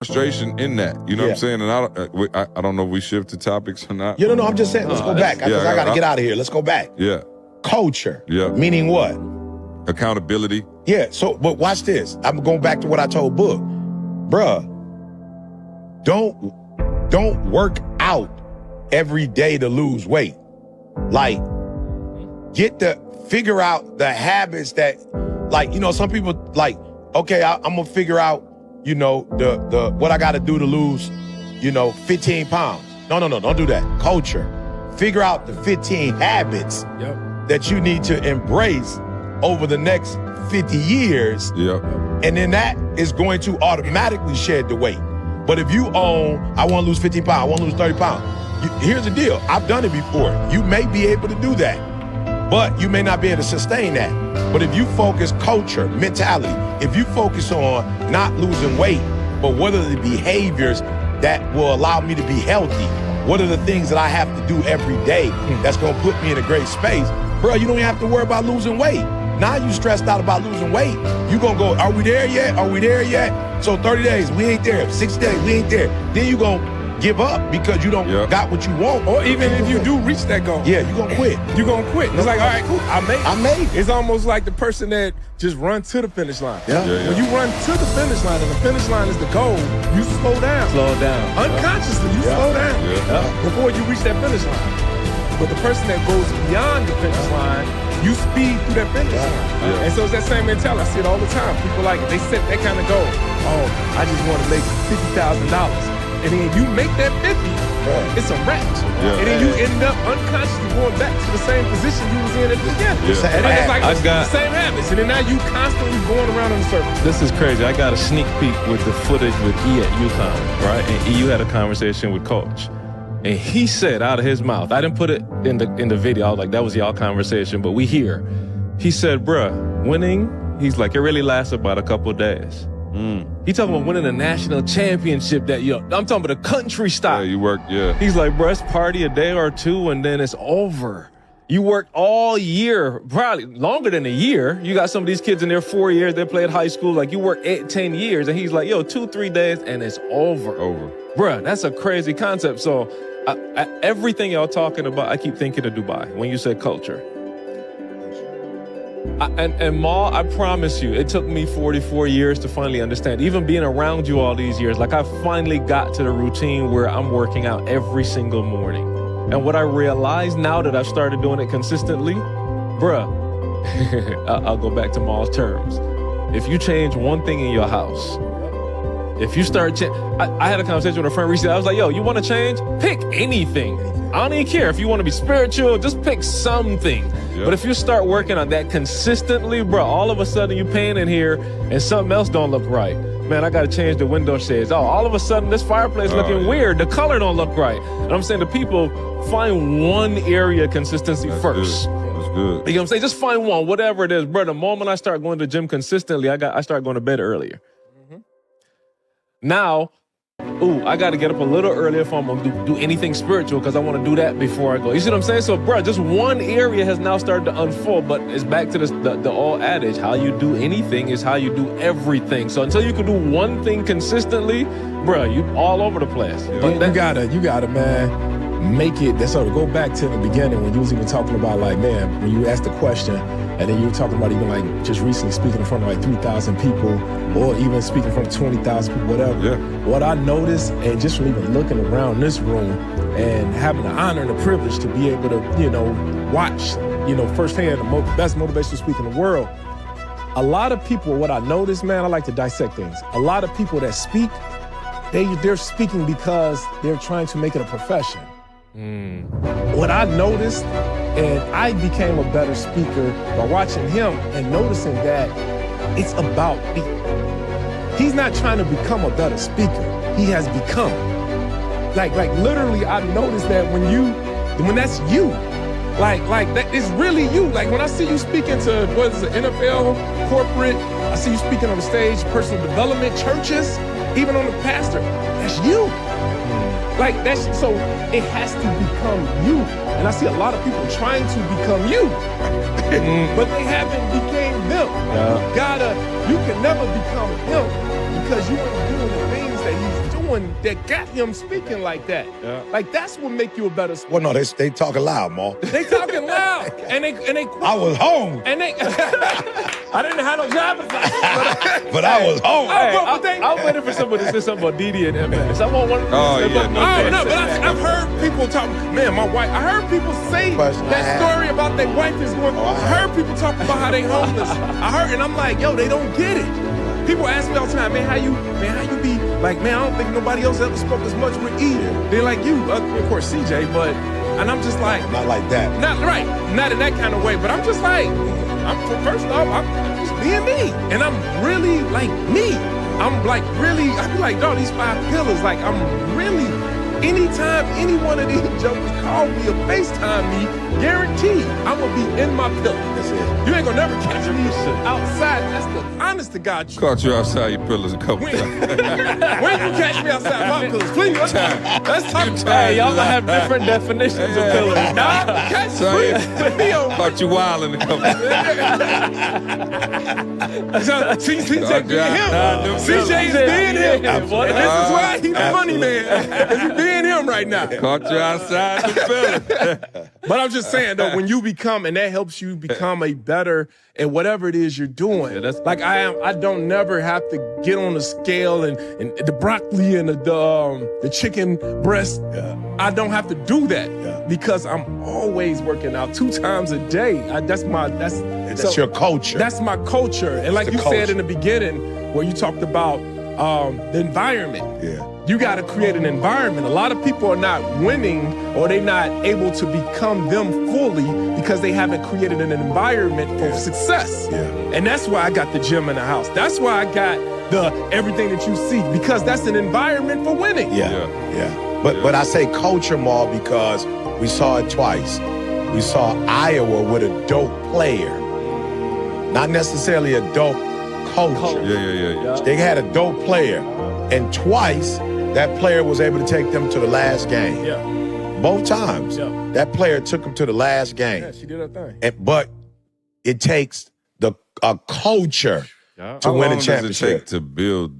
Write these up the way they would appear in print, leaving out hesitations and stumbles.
frustration in that. You know what I'm saying? And I don't know if we shifted topics or not. No, I'm just saying, let's go back. Because I got to get out of here. Let's go back. Yeah. Culture. Yeah. Meaning what? Accountability. Yeah, so, but watch this. I'm going back to what I told Book. Bruh, don't work out every day to lose weight. Like, figure out the habits that, like, you know, some people like, okay, I'm gonna figure out, you know, the what I gotta do to lose, you know, 15 pounds. No, don't do that. Culture. Figure out the 15 habits that you need to embrace over the next 50 years. And then that is going to automatically shed the weight. But if you own, I wanna lose 15 pounds, I wanna lose 30 pounds. Here's the deal, I've done it before. You may be able to do that, but you may not be able to sustain that. But if you focus culture, mentality, if you focus on not losing weight, but what are the behaviors that will allow me to be healthy? What are the things that I have to do every day that's gonna put me in a great space? Bro, you don't even have to worry about losing weight. Now you stressed out about losing weight. You gonna go, are we there yet? Are we there yet? So 30 days, we ain't there. 60 days, we ain't there. Then you gonna give up because you don't got what you want. Or even if you do reach that goal. Yeah, you gonna quit. You gonna quit. It's like, all right, cool, I made it. it. It's almost like the person that just run to the finish line. When you run to the finish line and the finish line is the goal, you slow down. Unconsciously, you slow down before you reach that finish line. But the person that goes beyond the finish line, you speed through that finish line. And so it's that same mentality. I see it all the time. People like it. They set that kind of goal. Oh, I just want to make $50,000. And then you make that 50, it's a wrap. And then you end up unconsciously going back to the same position you was in at the beginning. And it's like the same habits. And then now you constantly going around in a circle. This is crazy. I got a sneak peek with the footage with E at UConn, right? And E, you had a conversation with Coach. And he said out of his mouth, I didn't put it in the video, I was like, that was y'all conversation, but we hear. He said, bruh, winning, he's like, it really lasts about a couple of days. He talking about winning a national championship that, I'm talking about a country style. Yeah, you work, He's like, bruh, it's party a day or two and then it's over. You worked all year, probably longer than a year. You got some of these kids in there 4 years, they played high school, like you work 10 years. And he's like, 2-3 days and it's over. Bruh, that's a crazy concept. So everything y'all talking about, I keep thinking of Dubai when you said culture. And Ma, I promise you, it took me 44 years to finally understand. Even being around you all these years, like I finally got to the routine where I'm working out every single morning. And what I realized now that I've started doing it consistently, bruh, I'll go back to Ma's terms. If you change one thing in your house, if you start, I had a conversation with a friend recently. I was like, you want to change? Pick anything. I don't even care if you want to be spiritual, just pick something. But if you start working on that consistently, bro, all of a sudden you paint in here and something else don't look right. Man, I got to change the window shades. All of a sudden this fireplace looking weird. The color don't look right. And I'm saying to people, find one area of consistency first. That's good. You know what I'm saying? Just find one, whatever it is. Bro, the moment I start going to the gym consistently, I start going to bed earlier. Now, I got to get up a little earlier if I'm going to do anything spiritual because I want to do that before I go. You see what I'm saying? So, bro, just one area has now started to unfold, but it's back to the old adage. How you do anything is how you do everything. So until you can do one thing consistently, bro, you all over the place. You gotta, man, make it. That's sort of go back to the beginning when you was even talking about like, man, when you asked the question, and then you were talking about even like just recently speaking in front of like 3,000 people or even speaking in front of 20,000 people, whatever. What I noticed, and just from even looking around this room and having the honor and the privilege to be able to, watch, firsthand the best motivational speaker in the world, a lot of people, what I noticed, man, I like to dissect things. A lot of people that speak, they're speaking because they're trying to make it a profession. What I noticed, and I became a better speaker by watching him and noticing that it's about me. He's not trying to become a better speaker. He has become. Like literally, I noticed that when that's you, like that is really you. Like when I see you speaking to what is it, NFL, corporate, I see you speaking on the stage, personal development, churches, even on the pastor, that's you. Like so it has to become you. And I see a lot of people trying to become you, but they haven't became them. You can never become him because you ain't doing the things that he's someone that got him speaking like that. Yeah. Like that's what make you a better speaker. Well, no, they talking loud, Ma. They talking loud, and they I was home, and they. I didn't have no driver's license, but I was home. Hey, I was waiting for somebody to say something about Didi and MS. I want one. Oh, yeah, no, but I've heard people talk. Man, my wife. I heard people say that story about their wife is going. I heard people talk about how they homeless. I heard, and I'm like, yo, they don't get it. People ask me all the time, man, how you be like, man, I don't think nobody else ever spoke as much with E. They're like you, of course, CJ, but, and I'm just like. Not like that. Not right, not in that kind of way, but I'm just like, first off, I'm just being me. And I'm really like me. I'm like really, I be like, dog, these 5 pillars, like I'm really, anytime any one of these jokers call me or FaceTime me, guaranteed I'm gonna be in my pillar. That's it. You ain't gonna never catch me outside. That's the honest to God truth. Caught you outside your pillars a couple When times. you catch me outside my pillars, please, let's talk about Hey, y'all gonna have different definitions of pillars. Nah, catch Sorry. me on. Caught you wilding a couple times. CJ being him. CJ is being him. And this is why he's the funny man. Because he's being him right now. Caught you outside the pillar. But I'm just saying, though, when you become, and that helps you become a better at whatever it is you're doing. Yeah, that's- like I don't never have to get on the scale and the broccoli and the chicken breast. Yeah. I don't have to do that Yeah. because I'm always working out 2 times a day. That's your culture. That's my culture. And like the you said culture. in the beginning, where you talked about the environment. Yeah. You got to create an environment. A lot of people are not winning or they're not able to become them fully because they haven't created an environment for success. Yeah. And that's why I got the gym in the house. That's why I got the everything that you see, because that's an environment for winning. Yeah. But I say culture, Ma, because we saw it twice. We saw Iowa with a dope player, not necessarily a dope culture. Yeah. They had a dope player, and twice that player was able to take them to the last game. Yeah. Both times, Yeah. that player took them to the last game. Yeah, she did her thing. But it takes a culture to How win long a does it championship. take to build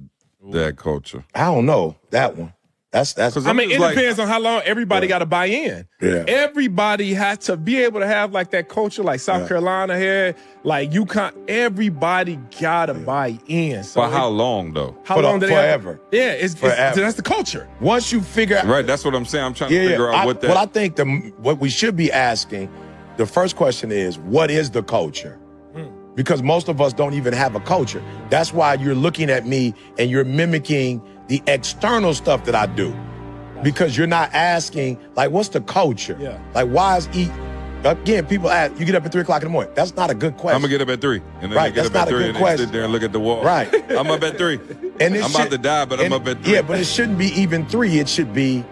that culture? I don't know that one. That's. I mean, it just like- depends on how long everybody got to buy in. Yeah. Everybody has to be able to have like that culture, like South Carolina had, like UConn. Everybody got to buy in. So For how long, though? How long do they have? forever. Yeah, it's Forever. that's the culture. Once you figure out, Right, that's what I'm saying. I'm trying to figure out what that... Well, I think what we should be asking, the first question is, what is the culture? Because most of us don't even have a culture. That's why you're looking at me and you're mimicking the external stuff that I do. Because you're not asking, like, what's the culture? Yeah. Like, why is again, people ask, you get up at 3 o'clock in the morning. That's not a good question. I'm going to get up at 3. And then Right, I get that's up not at a 3 good and then question. sit there and look at the wall. Right. I'm up at 3. And it I'm about should- to die, but I'm and- up at 3. Yeah, but it shouldn't be even 3. It should be,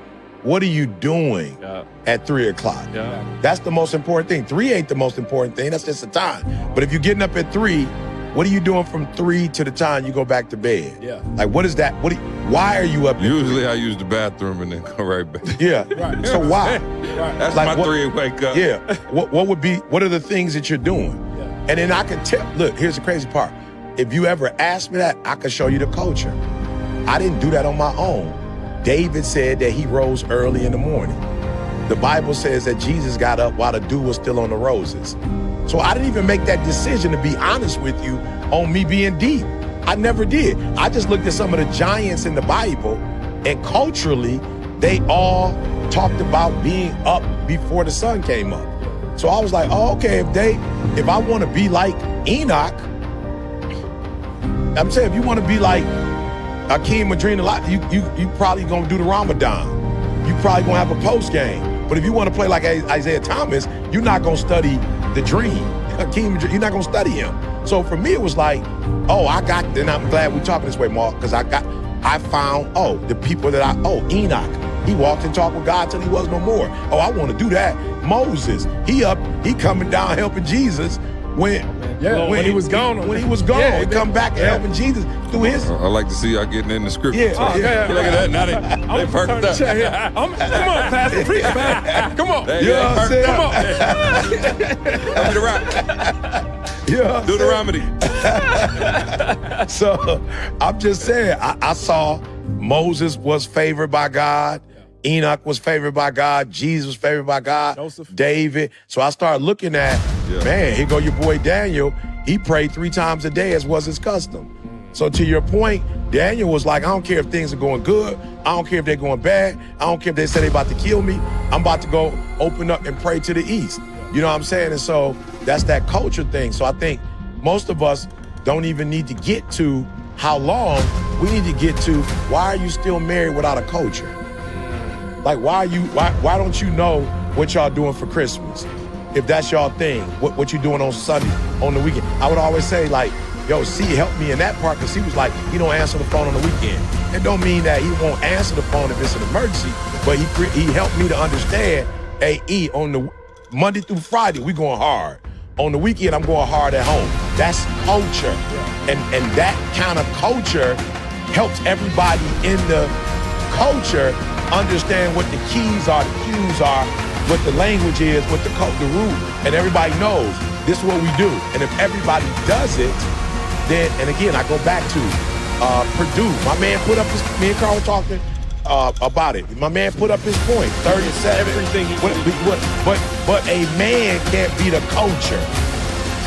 what are you doing Yeah. at 3 o'clock? Yeah. That's the most important thing. 3 ain't the most important thing. That's just the time. But if you're getting up at 3, what are you doing from 3 to the time you go back to bed? Yeah. Like, what is that? Why are you up at 3? Usually I use the bathroom and then go right back. Yeah. Right. So why? That's Like my what- 3 wake up. Yeah. What are the things that you're doing? Yeah. And then I can tell, look, here's the crazy part. If you ever ask me that, I can show you the culture. I didn't do that on my own. David said that he rose early in the morning. The Bible says that Jesus got up while the dew was still on the roses. So I didn't even make that decision, to be honest with you, on me being deep. I never did. I just looked at some of the giants in the Bible, and culturally, they all talked about being up before the sun came up. So I was like, oh, okay, if I want to be like Enoch, I'm saying if you want to be like Akeem Madrina, you probably gonna do the Ramadan. You probably gonna have a post game. But if you want to play like Isaiah Thomas, you're not gonna study the dream. Akeem, you're not gonna study him. So for me, it was like, and I'm glad we're talking this way, Mark, because I found, the people that Enoch, he walked and talked with God till he was no more. Oh, I want to do that. Moses, he coming down helping Jesus when he was gone. When he was gone, Yeah, he come back and helping Jesus through his. I like to see y'all getting in the scripture. Yeah. So, Oh, yeah. Look at that. Now they perked up. Come on, Pastor, preach, man. Come on. Hey, You know what I'm saying? Come on. Come to the rock. Yeah, Do the remedy. So I'm just saying, I saw Moses was favored by God. Enoch was favored by God. Jesus was favored by God. Joseph. David. So I started looking at, man, here go your boy Daniel. He prayed 3 times a day as was his custom. So to your point, Daniel was like, I don't care if things are going good. I don't care if they're going bad. I don't care if they say they're about to kill me. I'm about to go open up and pray to the east. You know what I'm saying? And so that's that culture thing. So I think most of us don't even need to get to how long. We need to get to, why are you still married without a culture? Like, why don't you know what y'all doing for Christmas? If that's y'all thing, what you doing on Sunday, on the weekend? I would always say, like, yo, C helped me in that part, because he was like, he don't answer the phone on the weekend. It don't mean that he won't answer the phone if it's an emergency, but he helped me to understand, hey, E, on the Monday through Friday, we going hard. On the weekend, I'm going hard at home. That's culture. And that kind of culture helps everybody in the culture understand what the keys are, the cues are, what the language is, what the root, and everybody knows this is what we do. And if everybody does it, then, and again, I go back to Purdue. My man put up his, me and Carl were talking about it. My man put up his point, 37. Everything he but a man can't beat a culture.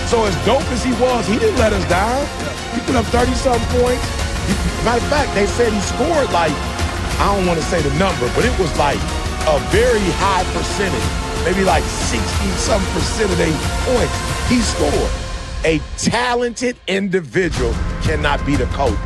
So as dope as he was, he didn't let us down. He put up 30-something points. Matter of fact, they said he scored like, I don't want to say the number, but it was like a very high percentage, maybe like 60-something% of their points he scored. A talented individual cannot beat a coach.